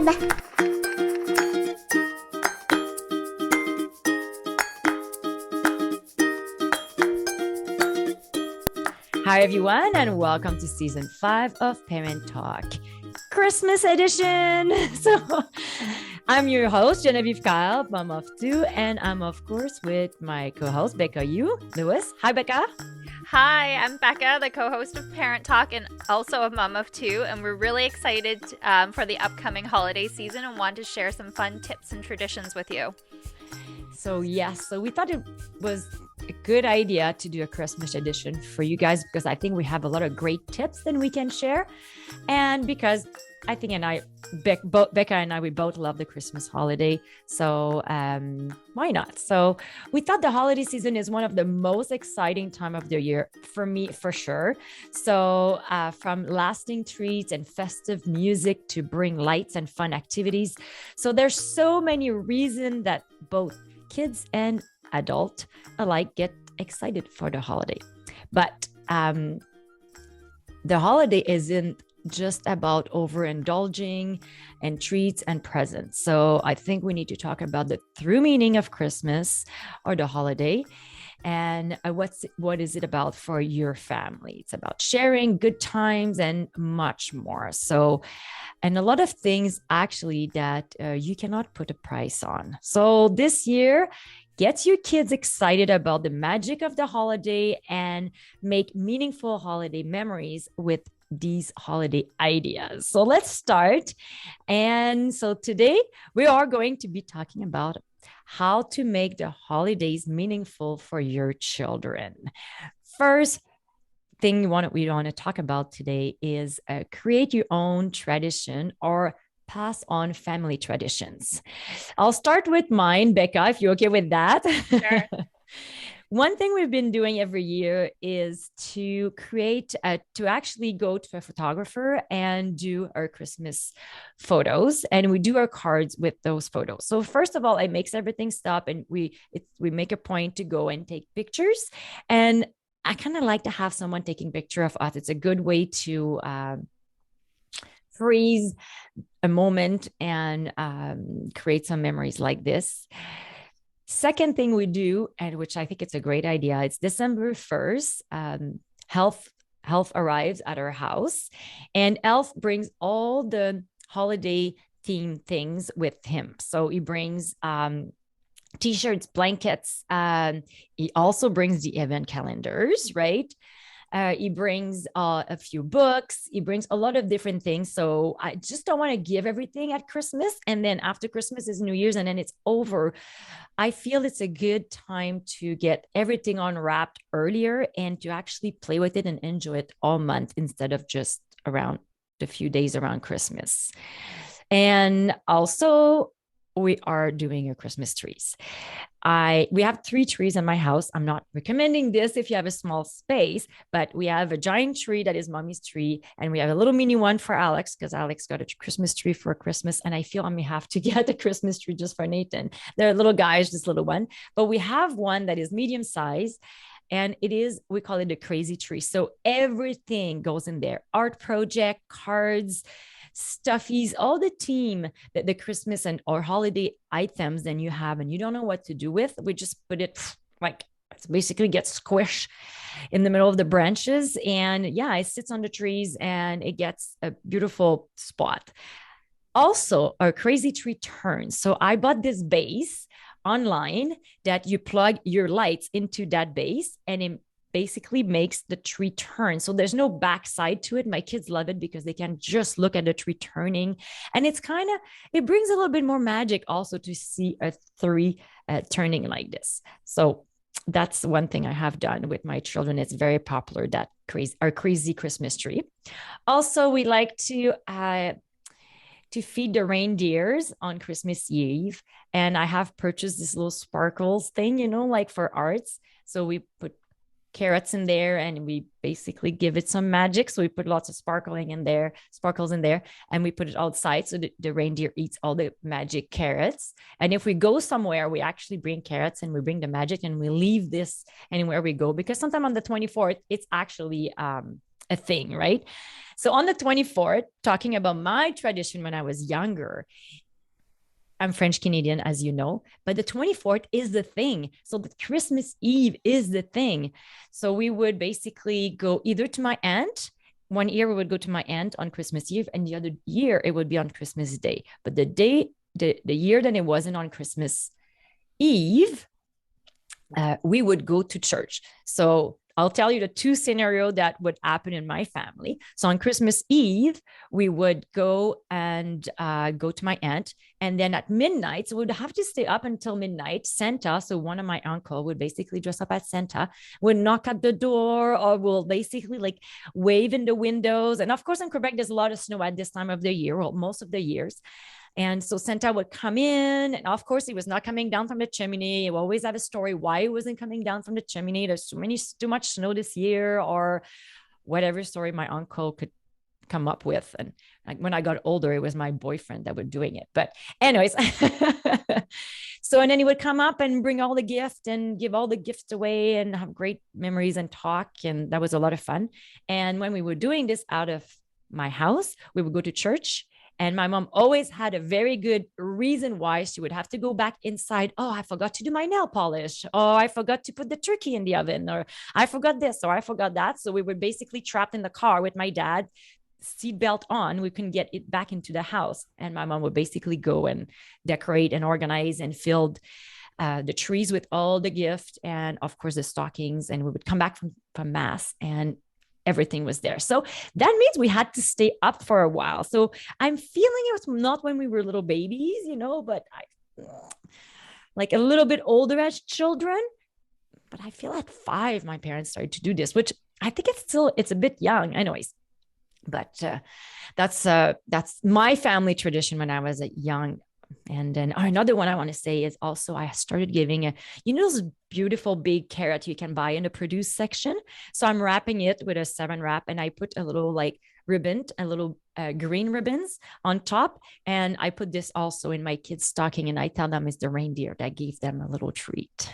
Lefebvre. Hi, everyone, and welcome to season 5 of Parent Talk, Christmas edition. So, I'm your host, Genevieve Kyle, mom of 2, and I'm, of course, with my co-host, Becca Lewis. Hi, Becca. Hi, I'm Becca, the co-host of Parent Talk and also a mom of 2, and we're really excited for the upcoming holiday season and want to share some fun tips and traditions with you. So we thought it was a good idea to do a Christmas edition for you guys because I think we have a lot of great tips that we can share, and because I think Becca and I, we both love the Christmas holiday. So why not? So we thought the holiday season is one of the most exciting time of the year for me, for sure. So from lasting treats and festive music to bring lights and fun activities. So there's so many reasons that both kids and adult alike get excited for the holiday. But the holiday isn't just about overindulging and treats and presents. So I think we need to talk about the true meaning of Christmas or the holiday and what is it about for your family. It's about sharing good times and much more. So, and a lot of things actually that you cannot put a price on. So this year, get your kids excited about the magic of the holiday and make meaningful holiday memories with these holiday ideas. So let's start. And so today we are going to be talking about how to make the holidays meaningful for your children. First thing we want to talk about today is create your own tradition or pass on family traditions. I'll start with mine, Becca, if you're okay with that. Sure. One thing we've been doing every year is to actually go to a photographer and do our Christmas photos, and we do our cards with those photos. So first of all, it makes everything stop, and we make a point to go and take pictures. And I kind of like to have someone taking picture of us. It's a good way to freeze a moment and create some memories like this. Second thing we do, and which I think it's a great idea, it's December 1st. Health arrives at our house, and Elf brings all the holiday themed things with him. So he brings t-shirts, blankets. He also brings the event calendars, right? He brings a few books. He brings a lot of different things. So I just don't want to give everything at Christmas. And then after Christmas is New Year's and then it's over. I feel it's a good time to get everything unwrapped earlier and to actually play with it and enjoy it all month instead of just around the few days around Christmas. And also, we are doing your Christmas trees. We have 3 trees in my house. I'm not recommending this if you have a small space, but we have a giant tree that is mommy's tree, and we have a little mini one for Alex because Alex got a Christmas tree for Christmas, and I feel I may have to get a Christmas tree just for Nathan. They're little guys, this little one, but we have one that is medium size. And we call it a crazy tree. So everything goes in there: art project, cards, stuffies, all the team that the Christmas and or holiday items then you have and you don't know what to do with. We just put it like it basically gets squished in the middle of the branches. And yeah, it sits on the trees and it gets a beautiful spot. Also, our crazy tree turns. So I bought this base online that you plug your lights into that base and it basically makes the tree turn. So there's no backside to it. My kids love it because they can just look at the tree turning. And it brings a little bit more magic also to see a tree turning like this. So that's one thing I have done with my children. It's very popular, our crazy Christmas tree. Also, we like to feed the reindeers on Christmas Eve. And I have purchased this little sparkles thing, like for arts. So we put carrots in there and we basically give it some magic. So we put lots of sparkles in there, and we put it outside. So the reindeer eats all the magic carrots. And if we go somewhere, we actually bring carrots and we bring the magic and we leave this anywhere we go, because sometime on the 24th, it's actually a a thing, right? So on the 24th, talking about my tradition when I was younger, I'm French Canadian, as you know, but the 24th is the thing. So the Christmas Eve is the thing. So we would basically go either to my aunt. One year we would go to my aunt on Christmas Eve, and the other year it would be on Christmas Day. But the year that it wasn't on Christmas Eve, we would go to church. So I'll tell you the two scenarios that would happen in my family. So on Christmas Eve, we would go and go to my aunt. And then at midnight, so we would have to stay up until midnight. Santa, so one of my uncle would basically dress up as Santa, would knock at the door or will basically like wave in the windows. And of course, in Quebec, there's a lot of snow at this time of the year, well, most of the years. And so Santa would come in, and of course, he was not coming down from the chimney. You always have a story why he wasn't coming down from the chimney. There's too much snow this year, or whatever story my uncle could come up with. And like, when I got older, it was my boyfriend that was doing it. But anyways, so and then he would come up and bring all the gifts and give all the gifts away and have great memories and talk, and that was a lot of fun. And when we were doing this out of my house, we would go to church. And my mom always had a very good reason why she would have to go back inside. Oh, I forgot to do my nail polish. Oh, I forgot to put the turkey in the oven, or I forgot this, or I forgot that. So we were basically trapped in the car with my dad, seatbelt on. We couldn't get it back into the house. And my mom would basically go and decorate and organize and fill the trees with all the gifts and, of course, the stockings. And we would come back from mass, and everything was there. So that means we had to stay up for a while. So I'm feeling it was not when we were little babies, but like a little bit older as children. But I feel at 5, my parents started to do this, which I think it's a bit young anyways. But that's my family tradition when I was young. And then another one I want to say is also I started giving those beautiful big carrot you can buy in the produce section. So I'm wrapping it with a 7 wrap, and I put a little like ribbon, a little green ribbons on top. And I put this also in my kids' stocking, and I tell them it's the reindeer that gave them a little treat.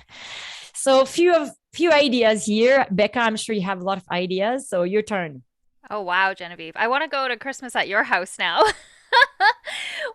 So few ideas here. Becca, I'm sure you have a lot of ideas. So your turn. Oh, wow, Genevieve. I want to go to Christmas at your house now.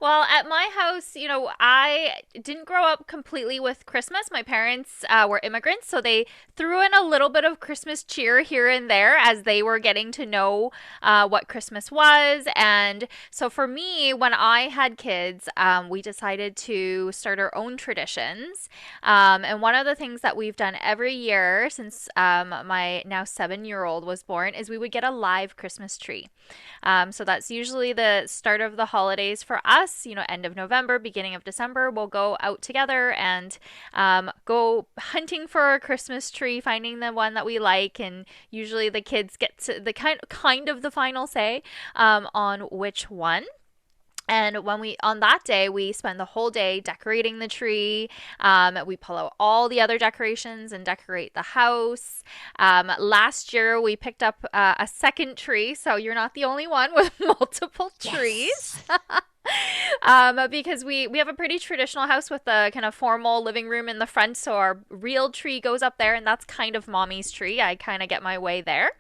Well, at my house, I didn't grow up completely with Christmas. My parents were immigrants, so they threw in a little bit of Christmas cheer here and there as they were getting to know what Christmas was. And so for me, when I had kids, we decided to start our own traditions. And one of the things that we've done every year since my now 7-year-old was born is we would get a live Christmas tree. So that's usually the start of the holidays for us, end of November, beginning of December. We'll go out together and go hunting for a Christmas tree, finding the one that we like. And usually the kids get to the kind of the final say on which one. And on that day, we spend the whole day decorating the tree. We pull out all the other decorations and decorate the house. Last year, we picked up a second tree, so you're not the only one with multiple trees. Yes. Because we have a pretty traditional house with a kind of formal living room in the front, so our real tree goes up there, and that's kind of mommy's tree. I kind of get my way there.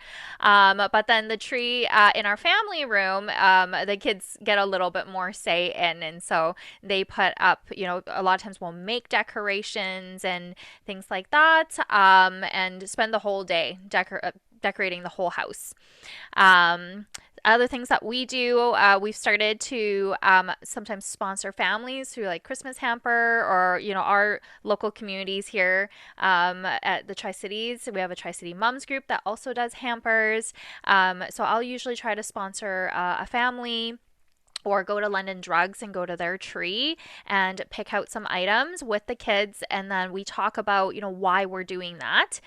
But then the tree in our family room, the kids get a little bit more say in, and so they put up, a lot of times we'll make decorations and things like that, and spend the whole day decorating the whole house. Other things that we do, we've started to sometimes sponsor families through like Christmas Hamper or, our local communities here at the Tri-Cities. We have a Tri-City Moms group that also does hampers. So I'll usually try to sponsor a family, or go to London Drugs and go to their tree and pick out some items with the kids, and then we talk about why we're doing that.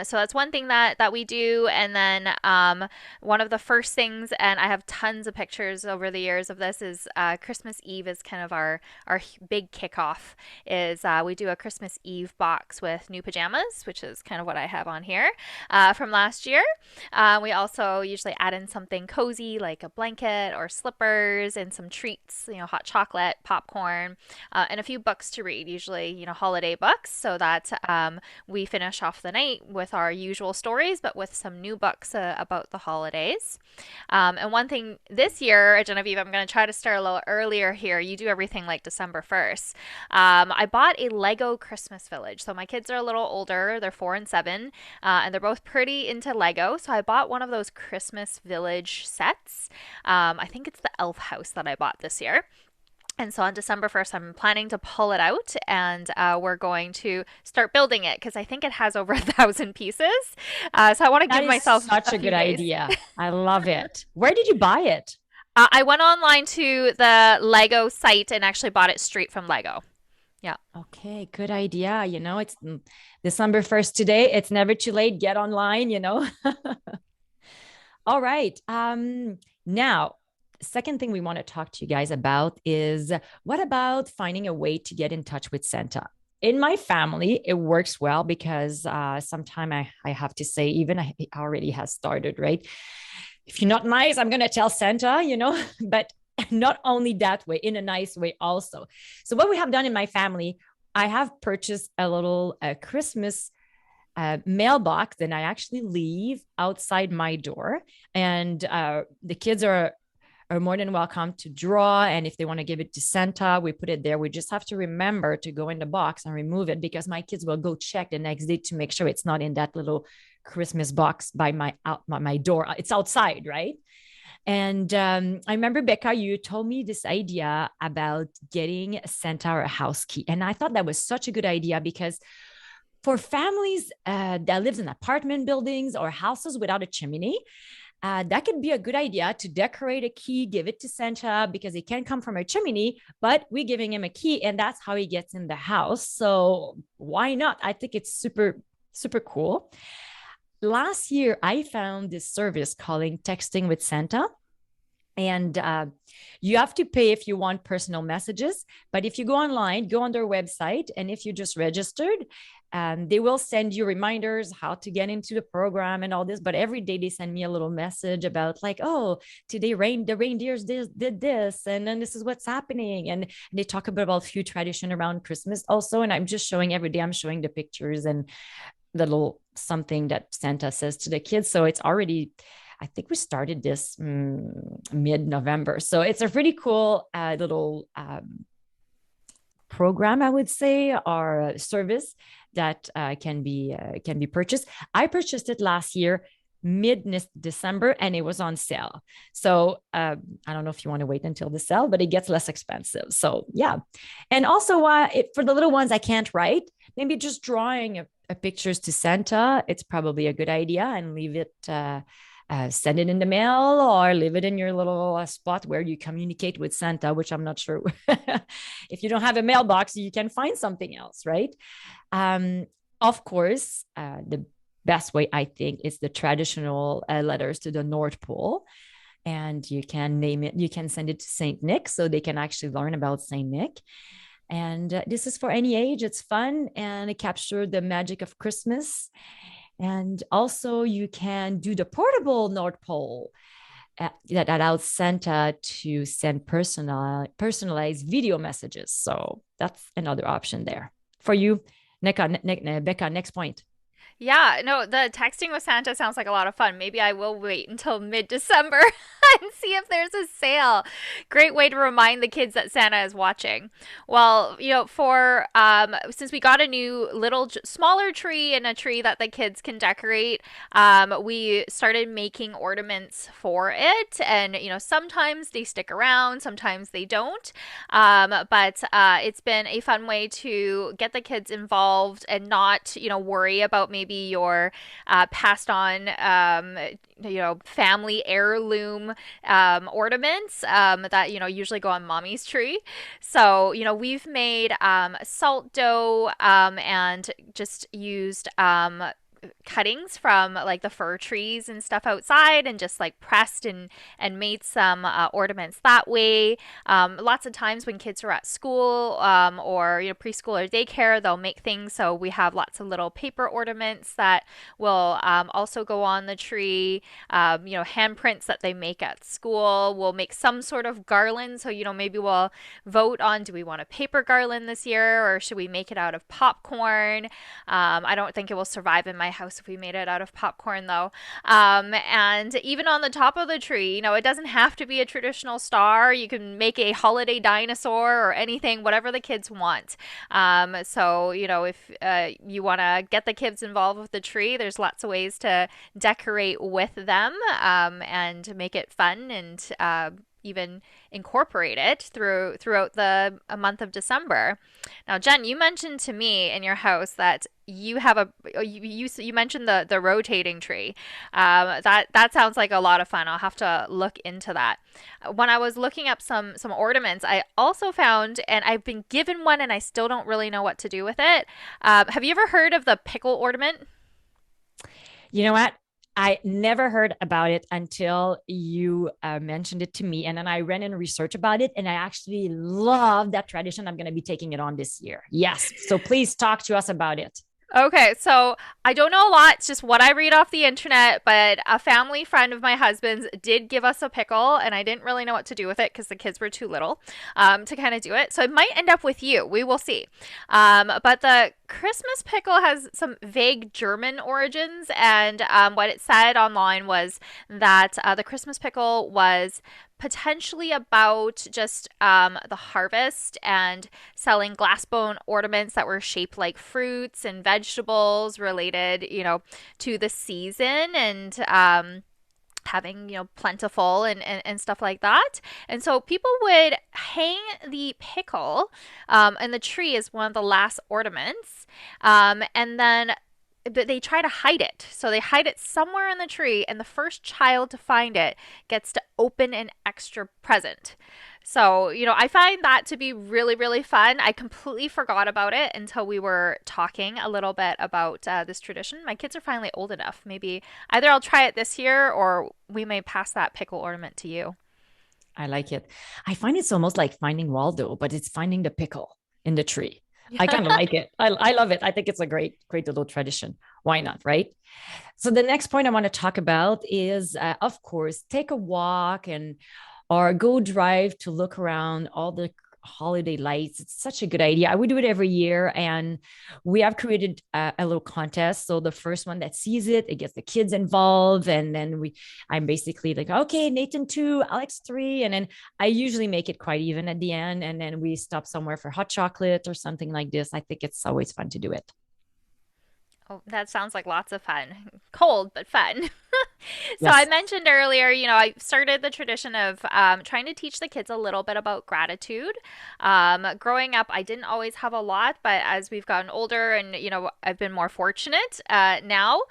So that's one thing that we do. And then one of the first things, and I have tons of pictures over the years of this, is Christmas Eve is kind of our big kickoff. Is we do a Christmas Eve box with new pajamas, which is kind of what I have on here from last year. We also usually add in something cozy like a blanket or slippers. crackers and some treats, hot chocolate, popcorn, and a few books to read, usually, holiday books, so that we finish off the night with our usual stories, but with some new books about the holidays. And one thing this year, Genevieve, I'm going to try to start a little earlier here. You do everything like December 1st. I bought a Lego Christmas village. So my kids are a little older, they're 4 and 7, and they're both pretty into Lego. So I bought one of those Christmas village sets. I think it's the Elf House that I bought this year. And so on December 1st, I'm planning to pull it out and we're going to start building it because I think it has over 1,000 pieces. So I want to That give is myself such a a few good days. idea. I love it. Where did you buy it? I went online to the Lego site and actually bought it straight from Lego. Yeah. Okay, good idea. It's December 1st today. It's never too late. Get online. All right. Now, second thing we want to talk to you guys about is what about finding a way to get in touch with Santa? In my family, it works well because sometime I have to say, even it already has started, right? If you're not nice, I'm going to tell Santa, but not only that way, in a nice way also. So, what we have done in my family, I have purchased a little Christmas mailbox that I actually leave outside my door. And the kids are more than welcome to draw. And if they want to give it to Santa, we put it there. We just have to remember to go in the box and remove it because my kids will go check the next day to make sure it's not in that little Christmas box by my door. It's outside, right? And I remember, Becca, you told me this idea about getting Santa a house key. And I thought that was such a good idea because for families that lives in apartment buildings or houses without a chimney, that could be a good idea to decorate a key, give it to Santa because it can come from a chimney, but we're giving him a key and that's how he gets in the house. So why not? I think it's super, super cool. Last year, I found this service calling Texting with Santa. And you have to pay if you want personal messages. But if you go online, go on their website, and if you just registered, they will send you reminders how to get into the program and all this. But every day they send me a little message about like, oh, today the reindeers did this, and then this is what's happening. And they talk about a few tradition around Christmas also. And I'm just showing every day, I'm showing the pictures and the little something that Santa says to the kids. So it's already, I think we started this mid-November. So it's a pretty cool little program, I would say, or service that can be purchased. I purchased it last year, mid-December, and it was on sale. So I don't know if you want to wait until the sale, but it gets less expensive. So yeah. And also for the little ones I can't write, maybe just drawing a pictures to Santa, it's probably a good idea, and leave it send it in the mail or leave it in your little spot where you communicate with Santa, which I'm not sure. If you don't have a mailbox, you can find something else, right? Of course, the best way, I think, is the traditional letters to the North Pole. And you can name it, you can send it to St. Nick so they can actually learn about St. Nick. And this is for any age. It's fun and it captures the magic of Christmas. And also, you can do the portable North Pole that allows Santa to send personalized video messages. So that's another option there for you. Becca, next point. Yeah, no, the texting with Santa sounds like a lot of fun. Maybe I will wait until mid-December and see if there's a sale. Great way to remind the kids that Santa is watching. Well, for since we got a new little smaller tree and a tree that the kids can decorate, we started making ornaments for it. And sometimes they stick around, sometimes they don't. But it's been a fun way to get the kids involved and not worry about maybe your passed on family heirloom ornaments that usually go on mommy's tree. So we've made salt dough and just used cuttings from like the fir trees and stuff outside, and just like pressed and made some ornaments that way. Lots of times when kids are at school, or preschool or daycare, they'll make things. So we have lots of little paper ornaments that will also go on the tree. Handprints that they make at school. We'll make some sort of garland. So maybe we'll vote on, do we want a paper garland this year, or should we make it out of popcorn? I don't think it will survive in my house if we made it out of popcorn, though. And even on the top of the tree, it doesn't have to be a traditional star. You can make a holiday dinosaur or anything, whatever the kids want. So, if you want to get the kids involved with the tree, there's lots of ways to decorate with them, and make it fun, and even incorporate it throughout the month of December. Now, Jen, you mentioned to me in your house that you have you mentioned the rotating tree. That sounds like a lot of fun. I'll have to look into that. When I was looking up some ornaments, I also found, and I've been given one, and I still don't really know what to do with it. Have you ever heard of the pickle ornament? You know what? I never heard about it until you mentioned it to me. And then I ran and researched about it. And I actually love that tradition. I'm going to be taking it on this year. Yes. So please talk to us about it. Okay, so I don't know a lot. It's just what I read off the internet, but a family friend of my husband's did give us a pickle, and I didn't really know what to do with it because the kids were too little to kind of do it. So it might end up with you. We will see. But the Christmas pickle has some vague German origins, and what it said online was that the Christmas pickle was potentially about just the harvest and selling glass bone ornaments that were shaped like fruits and vegetables related, to the season, and having plentiful and stuff like that. And so people would hang the pickle and the tree is one of the last ornaments, and then but they try to hide it. So they hide it somewhere in the tree, and the first child to find it gets to open an extra present. So, I find that to be really, really fun. I completely forgot about it until we were talking a little bit about this tradition. My kids are finally old enough. Maybe either I'll try it this year, or we may pass that pickle ornament to you. I like it. I find it's almost like finding Waldo, but it's finding the pickle in the tree. I kind of like it. I love it. I think it's a great little tradition. Why not? Right. So the next point I want to talk about is, of course, take a walk and or go drive to look around all the holiday lights. It's such a good idea. I would do it every year, and we have created a little contest. So the first one that sees it, it gets the kids involved, and then I'm basically like, okay, Nathan 2, Alex 3, and then I usually make it quite even at the end, and then we stop somewhere for hot chocolate or something like this. I think it's always fun to do it. Oh, that sounds like lots of fun. Cold, but fun. So I Yes. mentioned earlier, I started the tradition of trying to teach the kids a little bit about gratitude. Growing up, I didn't always have a lot, but as we've gotten older and, I've been more fortunate now,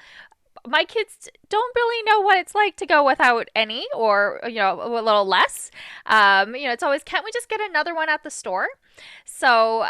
my kids don't really know what it's like to go without any, or a little less. It's always, can't we just get another one at the store? So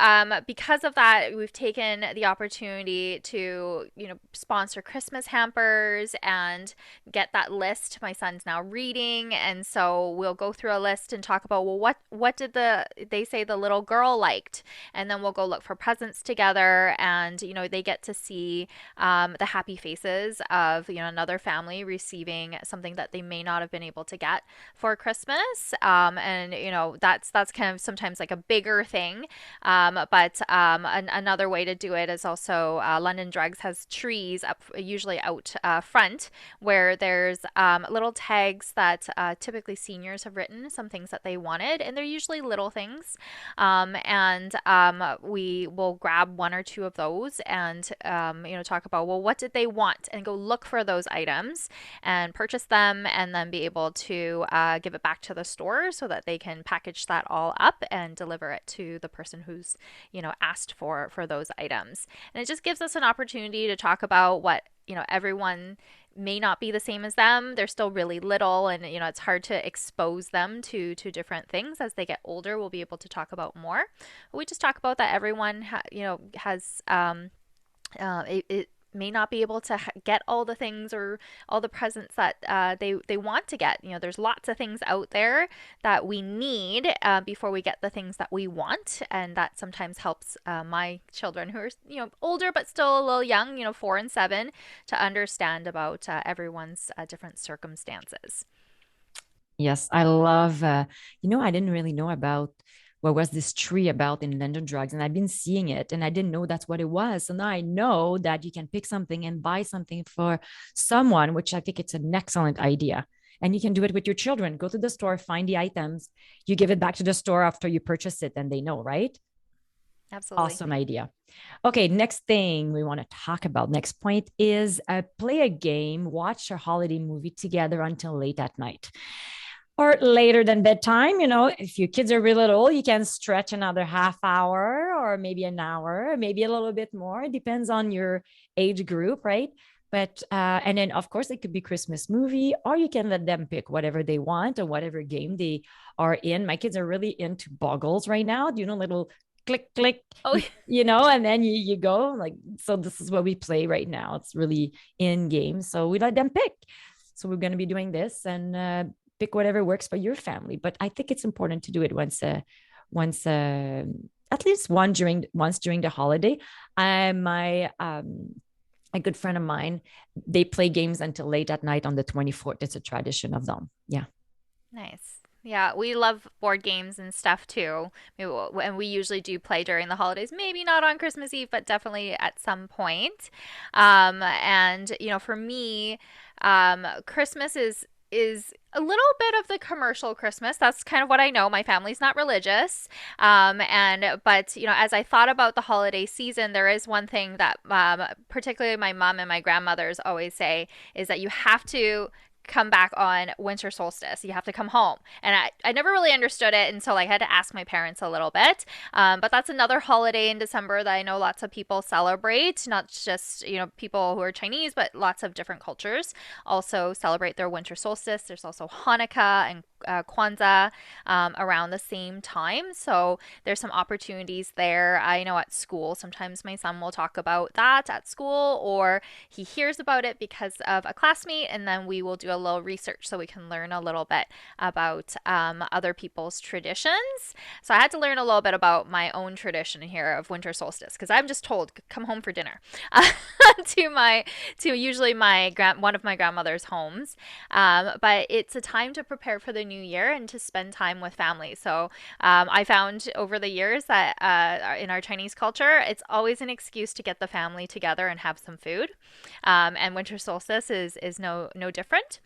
because of that, we've taken the opportunity to sponsor Christmas hampers and get that list. My son's now reading, and so we'll go through a list and talk about, well, what did they say the little girl liked, and then we'll go look for presents together, and they get to see the happy faces of another family receiving something that they may not have been able to get for Christmas. And that's kind of sometimes like a bigger thing. But another way to do it is also London Drugs has trees up, usually out front, where there's little tags that typically seniors have written some things that they wanted, and they're usually little things. And we will grab one or two of those and talk about, well, what did they want, and go look for those items and purchase them, and then be able to give it back to the store so that they can package that all up and deliver it to the person who's asked for those items. And it just gives us an opportunity to talk about what everyone may not be the same as them. They're still really little, and it's hard to expose them to different things. As they get older, we'll be able to talk about more. We just talk about that everyone has may not be able to get all the things or all the presents that they want to get. You know, there's lots of things out there that we need before we get the things that we want, and that sometimes helps my children who are older but still a little young, 4 and 7, to understand about everyone's different circumstances. Yes, I love, I didn't really know about what was this tree about in London Drugs, and I've been seeing it and I didn't know that's what it was. So now I know that you can pick something and buy something for someone, which I think it's an excellent idea. And you can do it with your children. Go to the store, find the items, you give it back to the store after you purchase it, and they know, right? Absolutely. Awesome idea. Okay, next thing we want to talk about, next point is play a game, watch a holiday movie together until late at night or later than bedtime. If your kids are really little, you can stretch another half hour or maybe an hour, maybe a little bit more. It depends on your age group, right? But and then of course it could be Christmas movie, or you can let them pick whatever they want or whatever game they are in. My kids are really into boggles right now. Little click click, Oh, and then you go like, so this is what we play right now. It's really in game, so we let them pick. So we're going to be doing this, and pick whatever works for your family. But I think it's important to do it once at least once during the holiday. My a good friend of mine, they play games until late at night on the 24th. It's a tradition of them. Yeah. nice. Yeah, we love board games and stuff too. And we usually do play during the holidays. Maybe not on Christmas Eve, but definitely at some point. And for me, Christmas is a little bit of the commercial Christmas. That's kind of what I know. My family's not religious, and but as I thought about the holiday season, there is one thing that particularly my mom and my grandmothers always say is that you have to come back on winter solstice. You have to come home. And I never really understood it until I had to ask my parents a little bit. But that's another holiday in December that I know lots of people celebrate, not just, people who are Chinese, but lots of different cultures also celebrate their winter solstice. There's also Hanukkah and Kwanzaa around the same time. So there's some opportunities there. I know at school, sometimes my son will talk about that at school, or he hears about it because of a classmate, and then we will do a little research so we can learn a little bit about other people's traditions. So I had to learn a little bit about my own tradition here of winter solstice, because I'm just told come home for dinner to usually one of my grandmother's homes. But it's a time to prepare for the new year and to spend time with family. So I found over the years that in our Chinese culture, it's always an excuse to get the family together and have some food. And winter solstice is no different.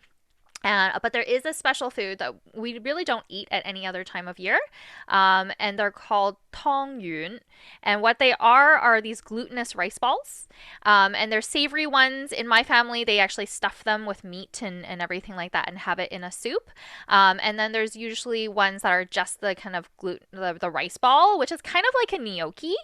But there is a special food that we really don't eat at any other time of year, and they're called tong yun. And what they are these glutinous rice balls, and they're savory ones. In my family, they actually stuff them with meat and everything like that, and have it in a soup. And then there's usually ones that are just the kind of the rice ball, which is kind of like a gnocchi,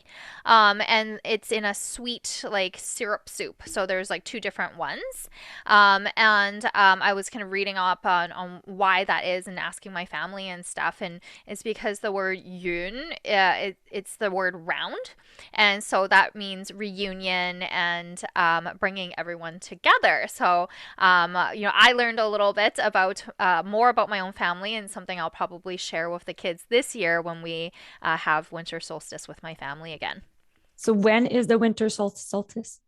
and it's in a sweet like syrup soup. So there's like two different ones, and I was kind of reading up on why that is and asking my family and stuff, and it's because the word yun, it's the word round, and so that means reunion and bringing everyone together. So I learned a little bit about more about my own family, and something I'll probably share with the kids this year when we have winter solstice with my family again. So when is the winter solstice?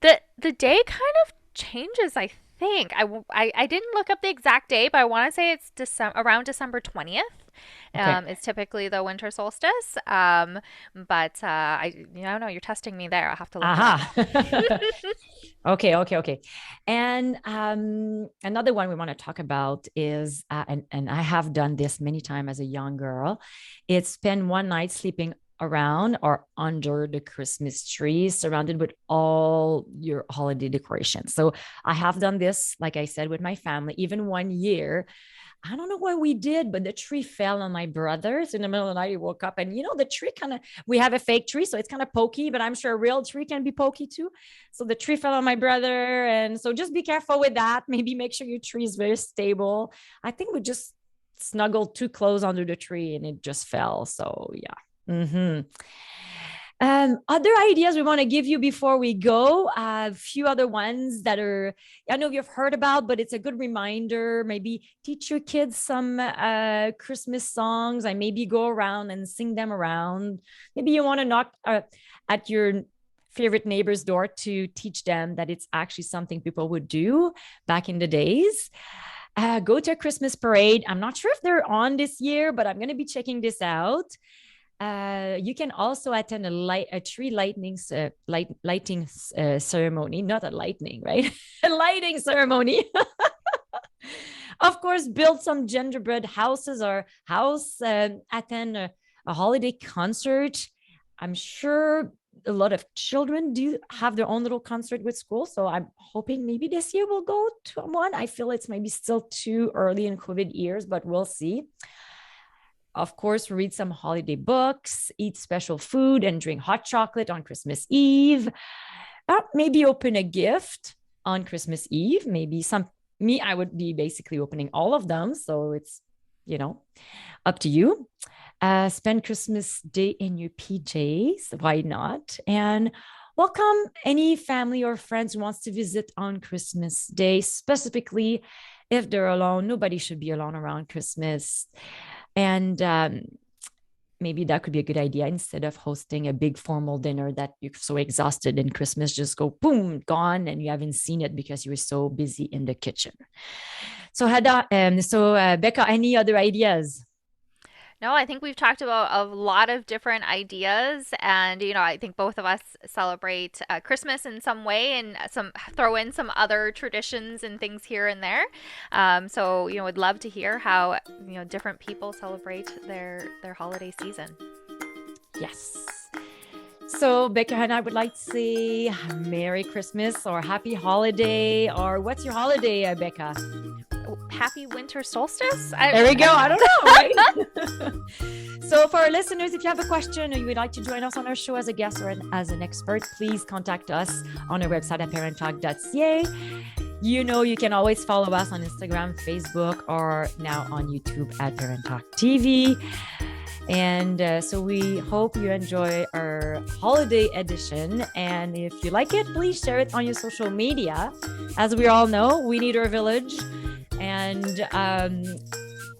The day kind of changes, I think. I didn't look up the exact day, but I want to say it's around December 20th. Okay. It's typically the winter solstice. But I don't know. You're testing me there. I'll have to look it up. Aha. Okay. And another one we want to talk about is, and I have done this many times as a young girl, it's spend one night sleeping around or under the Christmas tree, surrounded with all your holiday decorations. So I have done this, like I said, with my family. Even one year, I don't know what we did, but the tree fell on my brother's in the middle of the night. He woke up, and the tree we have a fake tree, so it's kind of pokey, but I'm sure a real tree can be pokey too. So the tree fell on my brother. And so just be careful with that. Maybe make sure your tree is very stable. I think we just snuggled too close under the tree and it just fell. So yeah. Mm-hmm. Other ideas we want to give you before we go, a few other ones that are, I know you've heard about, but it's a good reminder. Maybe teach your kids some Christmas songs and maybe go around and sing them around. Maybe you want to knock at your favorite neighbor's door to teach them that it's actually something people would do back in the days. Go to a Christmas parade. I'm not sure if they're on this year, but I'm going to be checking this out. You can also attend a tree lighting ceremony, not a lightning, right? A lighting ceremony. Of course, build some gingerbread houses or attend a holiday concert. I'm sure a lot of children do have their own little concert with school. So I'm hoping maybe this year we'll go to one. I feel it's maybe still too early in COVID years, but we'll see. Of course, read some holiday books, eat special food, and drink hot chocolate on Christmas Eve. Maybe open a gift on Christmas Eve. Maybe I would be basically opening all of them. So it's, up to you. Spend Christmas Day in your PJs. Why not? And welcome any family or friends who wants to visit on Christmas Day, specifically if they're alone. Nobody should be alone around Christmas. And maybe that could be a good idea instead of hosting a big formal dinner that you're so exhausted in Christmas, just go boom, gone, and you haven't seen it because you were so busy in the kitchen. So, Becca, any other ideas? No, I think we've talked about a lot of different ideas, and I think both of us celebrate Christmas in some way, and throw in some other traditions and things here and there. So would love to hear how different people celebrate their holiday season. Yes. So Becca and I would like to say Merry Christmas or Happy Holiday, or what's your holiday, Becca? Happy winter solstice? There we go. I don't know, right? So for our listeners, if you have a question or you would like to join us on our show as a guest or as an expert, please contact us on our website at parenttalk.ca. You can always follow us on Instagram, Facebook, or now on YouTube at Parent Talk TV. And so we hope you enjoy our holiday edition. And if you like it, please share it on your social media. As we all know, we need our village. And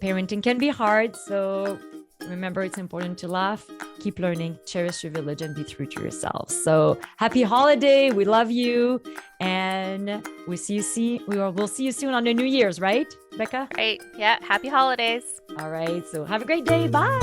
parenting can be hard. So remember, it's important to laugh, keep learning, cherish your village, and be true to yourself. So happy holiday. We love you. And we'll see you soon on the New Year's, right, Becca? Right. Yeah. Happy holidays. All right. So have a great day. Bye.